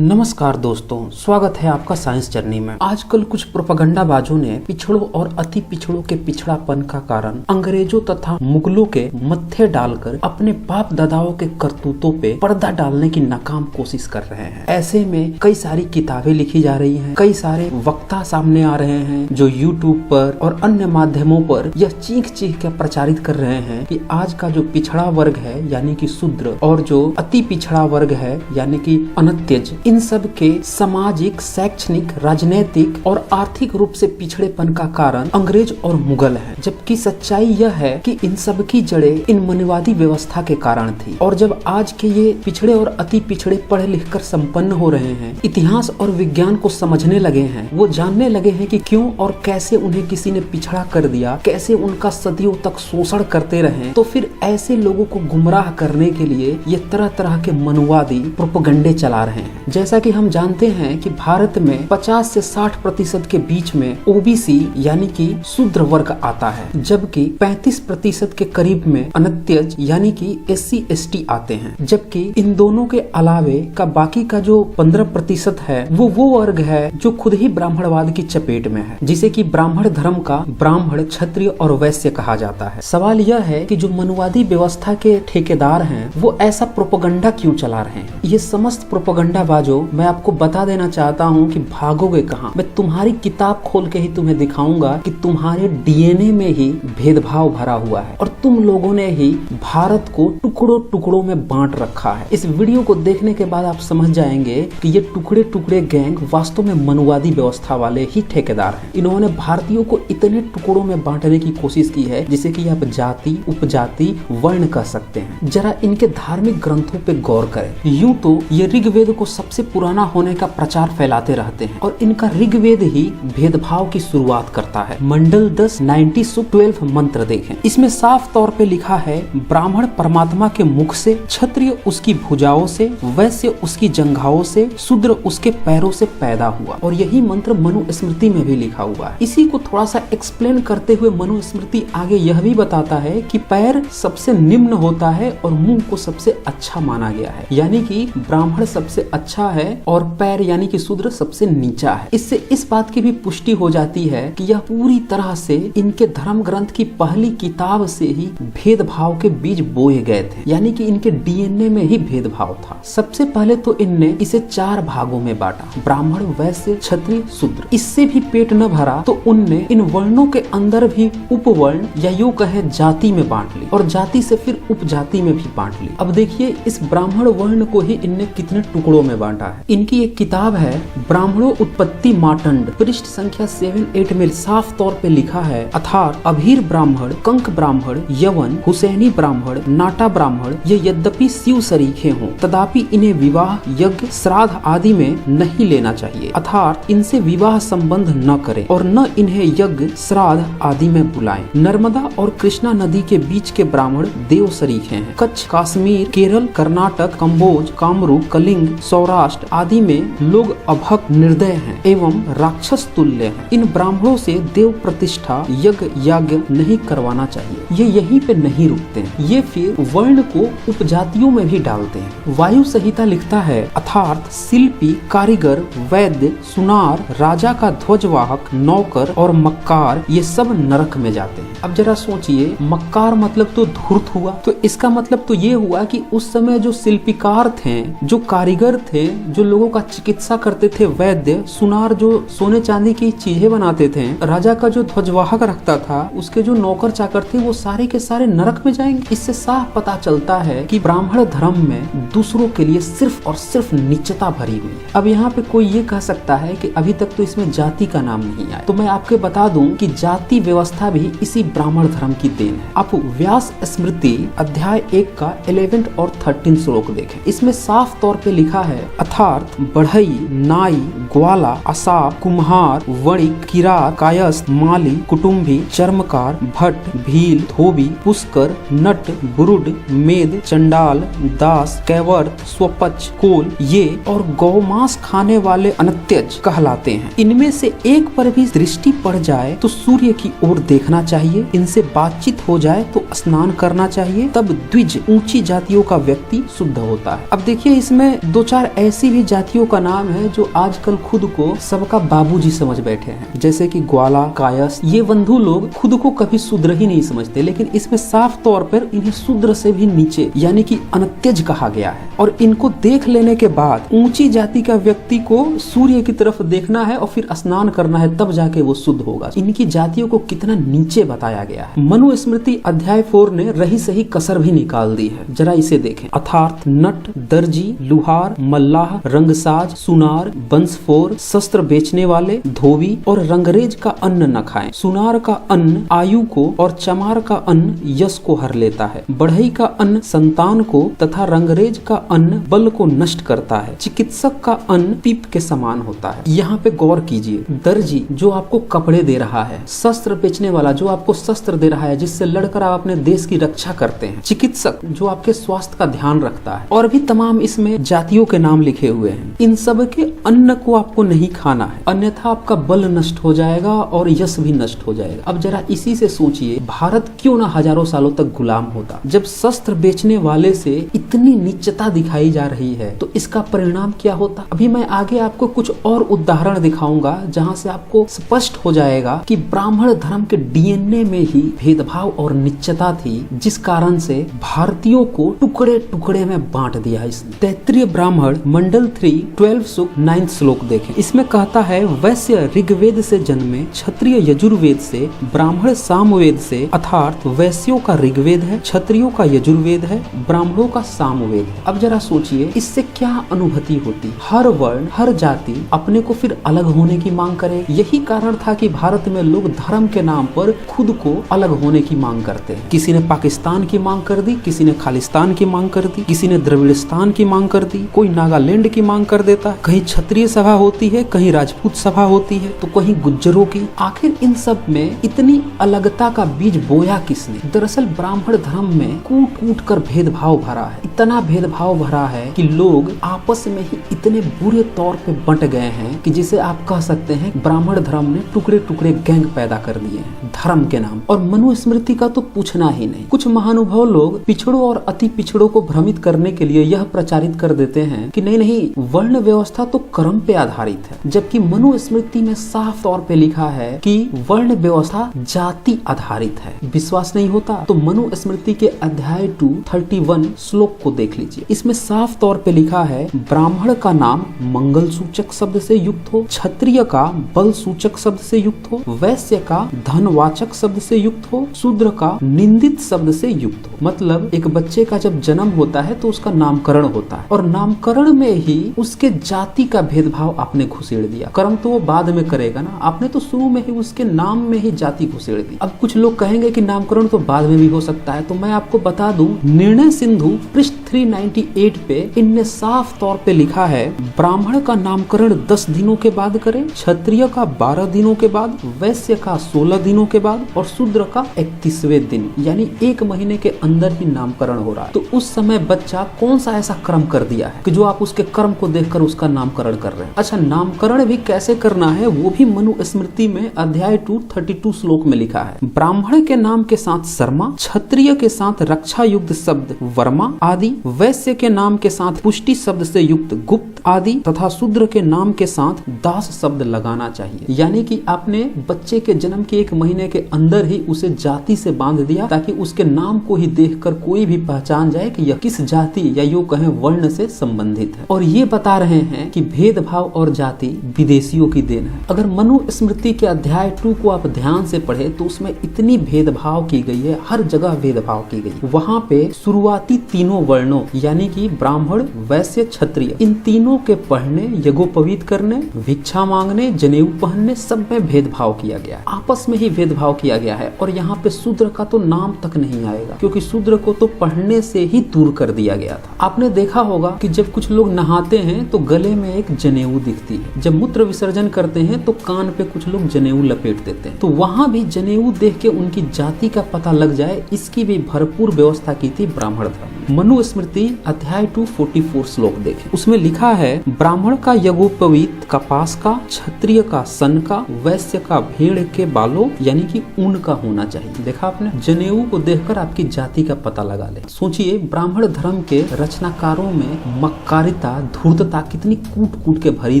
नमस्कार दोस्तों, स्वागत है आपका साइंस जर्नी में। आजकल कुछ प्रोपगंडाबाजों ने पिछड़ों और अति पिछड़ों के पिछड़ापन का कारण अंग्रेजों तथा मुगलों के मत्थे डालकर अपने बाप दादाओं के करतूतों पे पर्दा डालने की नाकाम कोशिश कर रहे हैं। ऐसे में कई सारी किताबें लिखी जा रही हैं, कई सारे वक्ता सामने आ रहे हैं जो यूट्यूब पर और अन्य माध्यमों पर यह चीख चीख कर प्रचारित कर रहे हैं कि आज का जो पिछड़ा वर्ग है यानी कि शूद्र और जो अति पिछड़ा वर्ग है यानी कि अनत्यज, इन सब के सामाजिक, शैक्षणिक, राजनीतिक और आर्थिक रूप से पिछड़ेपन का कारण अंग्रेज और मुगल है। जबकि सच्चाई यह है कि इन सब की जड़ें इन मनुवादी व्यवस्था के कारण थी। और जब आज के ये पिछड़े और अति पिछड़े पढ़ लिख कर संपन्न हो रहे हैं, इतिहास और विज्ञान को समझने लगे हैं, वो जानने लगे हैं कि क्यों और कैसे उन्हें किसी ने पिछड़ा कर दिया, कैसे उनका सदियों तक शोषण करते रहे, तो फिर ऐसे लोगों को गुमराह करने के लिए ये तरह तरह के मनुवादी प्रोपगंडे चला रहे हैं। जैसा कि हम जानते हैं कि भारत में 50 से 60% के बीच में ओबीसी यानी कि शूद्र वर्ग आता है, जबकि 35% के करीब में अनत्यज यानी कि SC ST आते हैं। जबकि इन दोनों के अलावे का बाकी का जो 15% है वो वर्ग है जो खुद ही ब्राह्मणवाद की चपेट में है, जिसे कि ब्राह्मण धर्म का ब्राह्मण, क्षत्रिय और वैश्य कहा जाता है। सवाल यह है कि जो मनुवादी व्यवस्था के ठेकेदार हैं वो ऐसा प्रोपगंडा क्यों चला रहे हैं। ये समस्त प्रोपगंडाबाजों, मैं आपको बता देना चाहता हूँ कि भागोगे कहाँ। मैं तुम्हारी किताब खोल के ही तुम्हें दिखाऊंगा कि तुम्हारे DNA में ही भेदभाव भरा हुआ है और तुम लोगों ने ही भारत को टुकड़ों टुकड़ों में बांट रखा है। इस वीडियो को देखने के बाद आप समझ जाएंगे कि ये टुकड़े टुकड़े गैंग वास्तव में मनुवादी व्यवस्था वाले ही ठेकेदार हैं। इन्होंने भारतीयों को इतने टुकड़ों में बांटने की कोशिश की है जिसे कि आप जाति, उपजाति, वर्ण कह सकते हैं। जरा इनके धार्मिक ग्रंथों पे गौर करें। यूं तो ये ऋग्वेद को सबसे पुराना होने का प्रचार फैलाते रहते हैं और इनका ऋग्वेद ही भेदभाव की शुरुआत करता है। मंडल 10 90 सुक्त 12 मंत्र देखें, इसमें साफ तौर पे लिखा है, ब्राह्मण परमात्मा के मुख से, क्षत्रिय उसकी भुजाओं से, वैश्य उसकी जंघाओं से, शूद्र उसके पैरों से पैदा हुआ। और यही मंत्र मनुस्मृति में भी लिखा हुआ है। इसी को थोड़ा सा एक्सप्लेन करते हुए मनुस्मृति आगे यह भी बताता है कि पैर सबसे निम्न होता है और मुंह को सबसे अच्छा माना गया है, यानी कि ब्राह्मण सबसे अच्छा है और पैर यानी कि शूद्र सबसे नीचा है। इससे इस बात की भी पुष्टि हो जाती है कि यह पूरी तरह से इनके धर्म ग्रंथ की पहली किताब से ही भेदभाव के बीज बोए गए थे, यानी कि इनके DNA में ही भेदभाव था। सबसे पहले तो इनने इसे 4 भागों में बांटा, ब्राह्मण, वैश्य, क्षत्रिय, शूद्र। इससे भी पेट न भरा तो उनने इन वर्णों के अंदर भी उपवर्ण या यूं कहे जाति में बांट ली और जाति से फिर उपजाति में भी बांट ली। अब देखिए इस ब्राह्मण वर्ण को ही इनने कितने टुकड़ों में बांटा है। इनकी एक किताब है ब्राह्मणों उत्पत्ति माटंड, पृष्ठ संख्या 7-8 में साफ तौर पे लिखा है, अर्थात अभीर ब्राह्मण, कंक ब्राह्मण, यवन, हुसैनी ब्राह्मण, नाटा ब्राह्मण ये यद्यपि शिव सरीखे हों तथापि इन्हें विवाह, यज्ञ, श्राद्ध आदि में नहीं लेना चाहिए, अर्थात इनसे विवाह संबंध न करें और न इन्हें यज्ञ, श्राद्ध आदि में बुलाएं। नर्मदा और कृष्णा नदी के बीच के ब्राह्मण देव सरीखे हैं। कच्छ, कश्मीर, केरल, कर्नाटक, कंबोज, कामरूप, कलिंग, सौराष्ट्र आदि में लोग अभक्त, निर्दय हैं एवं राक्षस तुल्य हैं। इन ब्राह्मणों से देव प्रतिष्ठा, यज्ञ, याज्ञ नहीं करवाना चाहिए। ये यहीं पे नहीं रुकते हैं, ये फिर वर्ण को उपजातियों में भी डालते हैं। वायु संहिता लिखता है, अर्थात शिल्पी, कारीगर, वैद्य, सुनार, राजा का ध्वजवाहक, नौकर और मक्कार ये सब नरक में जाते हैं। अब जरा सोचिए, मक्कार मतलब तो धूर्त हुआ, तो इसका मतलब तो ये हुआ कि उस समय जो शिल्पीकार थे, जो कारीगर थे, जो लोगों का चिकित्सा करते थे, वैद्य, सुनार जो सोने चांदी की चीजें बनाते थे, राजा का जो ध्वजवाहक रखता था, उसके जो नौकर चाकर थे वो सारे के सारे नरक में जाएंगे। इससे साफ पता चलता है कि ब्राह्मण धर्म में दूसरों के लिए सिर्फ और सिर्फ नीचता भरी हुई है। अब यहाँ पे कोई ये कह सकता है कि अभी तक तो इसमें जाति का नाम नहीं आया, तो मैं आपको बता दूं कि जाति व्यवस्था भी इसी ब्राह्मण धर्म की देन है। आप व्यास स्मृति अध्याय 1 का 11 और 13 श्लोक देखें, इसमें साफ तौर पे लिखा है, अर्थात बढ़ई, नाई, ग्वाला, असाप, कुम्हार, वणिक, किरात, कायस्थ, माली, कुटुंबी, चर्मकार, भट्ट, भील, धोबी, पुष्कर, नट, बुरुड, मेद, चंडाल, दास, कैवर्त, स्वपच, कोल ये और गौमांस खाने वाले अनत्यज कहलाते हैं। इनमें से एक पर भी दृष्टि पड़ जाए तो सूर्य की ओर देखना चाहिए, इनसे बातचीत हो जाए तो स्नान करना चाहिए, तब द्विज ऊंची जातियों का व्यक्ति शुद्ध होता है। अब देखिए इसमें 2-4 ऐसी भी जातियों का नाम है जो आजकल खुद को सबका बाबूजी समझ बैठे हैं, जैसे कि ग्वाला, कायस। ये बंधु लोग खुद को कभी शूद्र ही नहीं समझते, लेकिन इसमें साफ तौर पर इन्हें शूद्र से भी नीचे यानी कि अनत्यज कहा गया है। और इनको देख लेने के बाद ऊंची जाति का व्यक्ति को सूर्य की तरफ देखना है और फिर स्नान करना है, तब जाके वो शुद्ध होगा। इनकी जातियों को कितना नीचे बताया गया है। मनुस्मृति अध्याय 4 ने रही सही कसर भी निकाल दी है, जरा इसे देखें। अर्थात नट, दर्जी, लुहार, मल्लाह, रंगसाज, सुनार, बंसफोर, शस्त्र बेचने वाले, धोबी और रंगरेज का अन्न न खाएं। सुनार का अन्न आयु को और चमार का अन्न यश को हर लेता है। बढ़ई का अन्न संतान को तथा रंगरेज का अन्न बल को नष्ट करता है। चिकित्सक का अन्न पीप के समान होता है। यहाँ पे गौर कीजिए, दर्जी जो आपको कपड़े दे रहा है, शस्त्र बेचने वाला जो आपको शस्त्र दे रहा है जिससे लड़कर आप अपने देश की रक्षा करते हैं, चिकित्सक जो आपके स्वास्थ्य का ध्यान रखता है, और भी तमाम इसमें जातियों के नाम लिखे हुए हैं। इन सब के अन्न को आपको नहीं खाना है, अन्यथा आपका बल नष्ट हो जाएगा और यश भी नष्ट हो जाएगा। अब जरा इसी से सोचिए, भारत क्यों ना हजारों सालों तक गुलाम होता। जब शस्त्र बेचने वाले से इतनी नीचता दिखाई जा रही है तो इसका परिणाम क्या होता। अभी मैं आगे आपको कुछ और उदाहरण दिखाऊंगा जहां से आपको स्पष्ट हो जाएगा कि ब्राह्मण धर्म के डीएनए में ही भेदभाव और नीचता थी, जिस कारण से भारतीयों को टुकड़े टुकड़े में बांट दिया इसने। तैत्तिरीय ब्राह्मण मंडल 3 12 सूक्त 9 श्लोक देखें। इसमें कहता है, वैश्य ऋग्वेद से जन्मे, क्षत्रिय यजुर्वेद से, ब्राह्मण सामवेद से। अर्थात वैश्यों का ऋग्वेद है, क्षत्रियों का यजुर्वेद है, ब्राह्मणों का सामवेद है। अब जरा सोचिए इससे क्या अनुभूति होती। हर वर्ण, हर जाति अपने को फिर अलग होने की मांग करे। यही कारण था कि भारत में लोग धर्म के नाम पर खुद को अलग होने की मांग करते हैं। किसी ने पाकिस्तान की मांग कर दी, किसी ने खालिस्तान की मांग कर दी, किसी ने द्रविड़स्तान की मांग कर दी, कोई नागालैंड की मांग कर देता। कहीं क्षत्रिय सभा होती है, कहीं राजपूत सभा होती है, तो कहीं गुज्जरों की। आखिर इन सब में इतनी अलगता का बीज बोया किसने। दरअसल ब्राह्मण धर्म में कूट कूट कर भेदभाव भरा है। इतना भेदभाव भरा है कि लोग आपस में ही इतने बुरे तौर पे बंट गए हैं कि जिसे आप कह सकते हैं ब्राह्मण धर्म ने टुकड़े टुकड़े गैंग पैदा कर दिए हैं धर्म के नाम। और मनुस्मृति का तो पूछना ही नहीं। कुछ महानुभाव लोग पिछड़ों और अति पिछड़ों को भ्रमित करने के लिए यह प्रचारित कर देते हैं कि नहीं नहीं, वर्ण व्यवस्था तो कर्म पे आधारित है, जबकि मनुस्मृति में साफ तौर पे लिखा है कि वर्ण व्यवस्था जाति आधारित है। विश्वास नहीं होता तो मनुस्मृति के अध्याय 2 31 श्लोक को देख लीजिए। इसमें साफ तौर पे लिखा है, ब्राह्मण का नाम मंगल सूचक शब्द से युक्त हो, क्षत्रिय का बल सूचक शब्द से युक्त हो, वैश्य का धनवाचक शब्द से युक्त हो, शूद्र का निंदित शब्द से युक्त हो। मतलब एक बच्चे का जब जन्म होता है तो उसका नामकरण होता है, और नामकरण में ही उसके जाति का भेदभाव आपने घुसेड़ दिया। कर्म तो वो बाद में करेगा ना, आपने तो शुरू में ही उसके नाम में ही जाति घुसेड़ दी। अब कुछ लोग कहेंगे कि नामकरण तो बाद में भी हो सकता है, तो मैं आपको बता दूं, निर्णय सिंधु पृष्ठ 398 पे इनने साफ तौर पे लिखा है, ब्राह्मण का नामकरण 10 दिनों के बाद करें, क्षत्रिय का 12 दिनों के बाद, वैश्य का 16 दिनों के बाद और शूद्र का 31वें दिन, यानी 1 महीने के अंदर ही नामकरण हो रहा है। तो उस समय बच्चा कौन सा ऐसा कर्म कर दिया है कि जो आप उसके कर्म को देखकर उसका नामकरण कर रहे हैं। अच्छा, नामकरण भी कैसे करना है वो भी मनुस्मृति में अध्याय 2 32 श्लोक में लिखा है। ब्राह्मण के नाम के साथ शर्मा, क्षत्रिय के साथ रक्षा युक्त शब्द वर्मा आदि, वैश्य के नाम के साथ पुष्टि शब्द से युक्त गुप्त आदि तथा शूद्र के नाम के साथ दास शब्द लगाना चाहिए। यानी कि आपने बच्चे के जन्म के 1 महीने के अंदर ही उसे जाति से बांध दिया, ताकि उसके नाम को ही देखकर कोई भी पहचान जाए कि यह किस जाति या यूं कहें वर्ण से संबंधित है। और ये बता रहे हैं कि भेदभाव और जाति विदेशियों की देन है। अगर मनुस्मृति के अध्याय 2 को आप ध्यान से पढ़े तो उसमें इतनी भेदभाव की गई है, हर जगह भेदभाव की गई। वहाँ पे शुरुआती तीनों वर्णों यानी कि ब्राह्मण, वैश्य, क्षत्रिय, इन तीनों के पढ़ने, यज्ञोपवीत करने, भिक्षा मांगने, जनेऊ पहनने, सब में भेदभाव किया गया, आपस में ही भेदभाव किया गया है। और यहाँ पे शूद्र का तो नाम तक नहीं आएगा, क्योंकि शूद्र को तो पढ़ने से ही दूर कर दिया गया था। आपने देखा होगा कि जब कुछ लोग नहाते हैं तो गले में एक जनेऊ दिखती है, जब मूत्र विसर्जन करते हैं तो कान पे कुछ लोग जनेऊ लपेट देते हैं। तो वहाँ भी जनेऊ देख के उनकी जाति का पता लग जाए, इसकी भी भरपूर व्यवस्था की थी ब्राह्मण धर्म। मनुस्मृति अध्याय 2 44 श्लोक देखें, उसमें लिखा है, ब्राह्मण का यज्ञोपवीत कपास का, क्षत्रिय का सन का, वैश्य का भेड़ के बालों यानी कि ऊन का होना चाहिए। देखा आपने, जनेऊ को देखकर आपकी जाति का पता लगा ले। सोचिए, ब्राह्मण धर्म के रचनाकारों में मक्कारी अहंकारिता, धूर्तता कितनी कूट कूट के भरी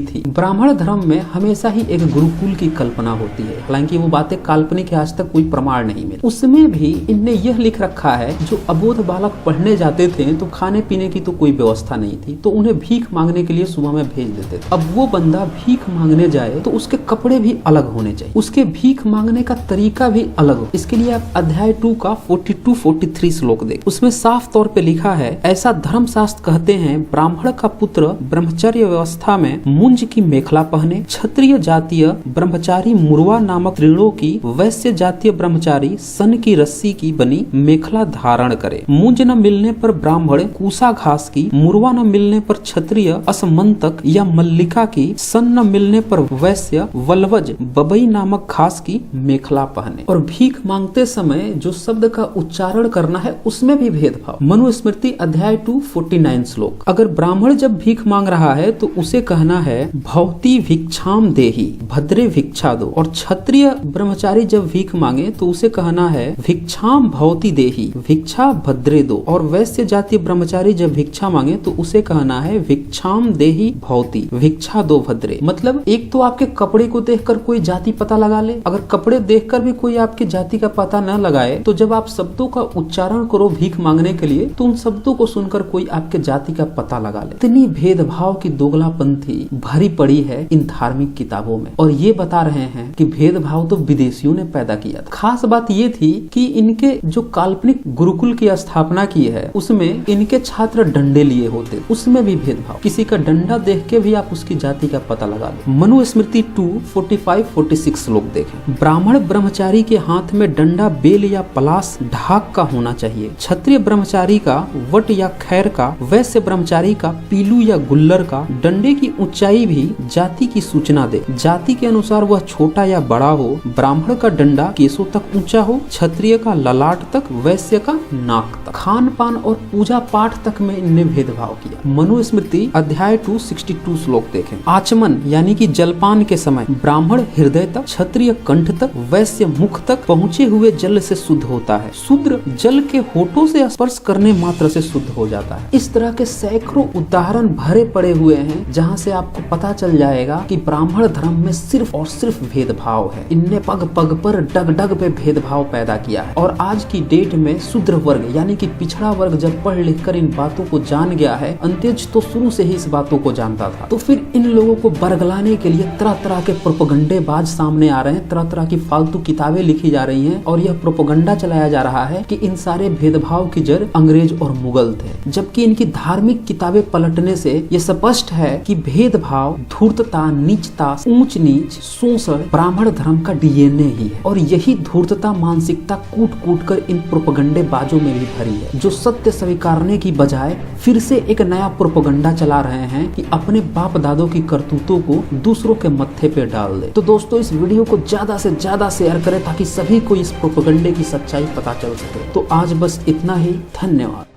थी। ब्राह्मण धर्म में हमेशा ही एक गुरुकुल की कल्पना होती है, हालांकि वो बातें काल्पनिक है, आज तक कोई प्रमाण नहीं मिला। उसमें भी इनने यह लिख रखा है, जो अबोध बालक पढ़ने जाते थे तो खाने पीने की तो कोई व्यवस्था नहीं थी, तो उन्हें भीख मांगने के लिए सुबह में भेज देते थे। अब वो बंदा भीख मांगने जाए तो उसके कपड़े भी अलग होने चाहिए, उसके भीख मांगने का तरीका भी अलग हो। इसके लिए आप अध्याय 2 का 42-43 श्लोक देख, उसमें साफ तौर पे लिखा है, ऐसा धर्मशास्त्र कहते हैं, ब्राह्मण का पुत्र ब्रह्मचर्य व्यवस्था में मुंज की मेखला पहने, क्षत्रिय जातीय ब्रह्मचारी मुरवा नामक तृणों की, वैश्य जातीय ब्रह्मचारी सन की रस्सी की बनी मेखला धारण करे। मुंज न मिलने पर ब्राह्मण कूसा घास की, मुरवा न मिलने पर क्षत्रिय असमंतक या मल्लिका की, सन न मिलने पर वैश्य वल्वज बबई नामक घास की मेखला पहने। और भीख मांगते समय जो शब्द का उच्चारण करना है उसमें भी भेदभाव। मनुस्मृति अध्याय 2 49 श्लोक, अगर ब्राह्मण जब भीख मांग रहा है तो उसे कहना है भवती भिक्षाम देहि, भद्रे भिक्षा दो। और क्षत्रिय ब्रह्मचारी जब भीख मांगे तो उसे कहना है भिक्षाम भवती देहि, भिक्षा भद्रे दो। और वैश्य जातीय ब्रह्मचारी जब भिक्षा मांगे तो उसे कहना है भिक्षाम देहि भवती, भिक्षा दो भद्रे। मतलब एक तो आपके कपड़े को देखकर कोई जाति पता लगा ले, अगर कपड़े देखकर भी कोई आपकी जाति का पता न लगाए तो जब आप शब्दों का उच्चारण करो भीख मांगने के लिए तो उन शब्दों को सुनकर कोई आपके जाति का पता लगा ले। इतनी भेदभाव की दोगलापंथी भरी पड़ी है इन धार्मिक किताबों में, और ये बता रहे हैं कि भेदभाव तो विदेशियों ने पैदा किया था। खास बात ये थी कि इनके जो काल्पनिक गुरुकुल की स्थापना की है उसमें इनके छात्र डंडे लिए होते, उसमें भी भेदभाव, किसी का डंडा देख के भी आप उसकी जाति का पता लगा लो। मनुस्मृति 2 45-46 श्लोक देखें, ब्राह्मण ब्रह्मचारी के हाथ में डंडा बेल या पलाश ढाक का होना चाहिए, क्षत्रिय ब्रह्मचारी का वट या खैर का, वैश्य ब्रह्मचारी का पीलू या गुल्लर का। डंडे की ऊंचाई भी जाति की सूचना दे, जाति के अनुसार वह छोटा या बड़ा हो। ब्राह्मण का डंडा केसों तक ऊंचा हो, क्षत्रिय का ललाट तक, वैश्य का नाक तक। खान पान और पूजा पाठ तक में इनने भेदभाव किया। मनुस्मृति अध्याय 2 62 श्लोक देखें, आचमन यानी कि जलपान के समय ब्राह्मण हृदय तक, क्षत्रिय कंठ तक, वैश्य मुख तक पहुँचे हुए जल से शुद्ध होता है, शूद्र जल के होठों से स्पर्श करने मात्र से शुद्ध हो जाता है। इस तरह के सैकड़ों उदाहरण भरे पड़े हुए हैं जहाँ से आपको पता चल जाएगा कि ब्राह्मण धर्म में सिर्फ और सिर्फ भेदभाव है। इनने पग पग पर डग डग पे भेदभाव पैदा किया है। और आज की डेट में शूद्र वर्ग यानी कि पिछड़ा वर्ग जब पढ़ लिख कर इन बातों को जान गया है, अंत्यज तो शुरू से ही इस बातों को जानता था, तो फिर इन लोगों को बरगलाने के लिए तरह तरह के प्रोपेगेंडेबाज सामने आ रहे हैं, तरह तरह की फालतू किताबें लिखी जा रही हैं और यह प्रोपेगेंडा चलाया जा रहा है कि इन सारे भेदभाव की जड़ अंग्रेज और मुगल थे। जबकि इनकी धार्मिक किताबें पलटने से ये स्पष्ट है कि भेदभाव, धूर्तता, नीचता, ऊंच नीच, शोषण ब्राह्मण धर्म का डीएनए ही है। और यही धूर्तता मानसिकता कूट कूट कर इन प्रोपेगेंडेबाजों में भी भरी है, जो सत्य स्वीकारने की बजाय फिर से एक नया प्रोपेगेंडा चला रहे हैं कि अपने बाप दादों की करतूतों को दूसरों के मत्थे पे डाल दे। तो दोस्तों इस वीडियो को ज्यादा से ज्यादा शेयर करें ताकि सभी को इस प्रोपेगेंडे की सच्चाई पता चल सके। तो आज बस इतना ही, धन्यवाद।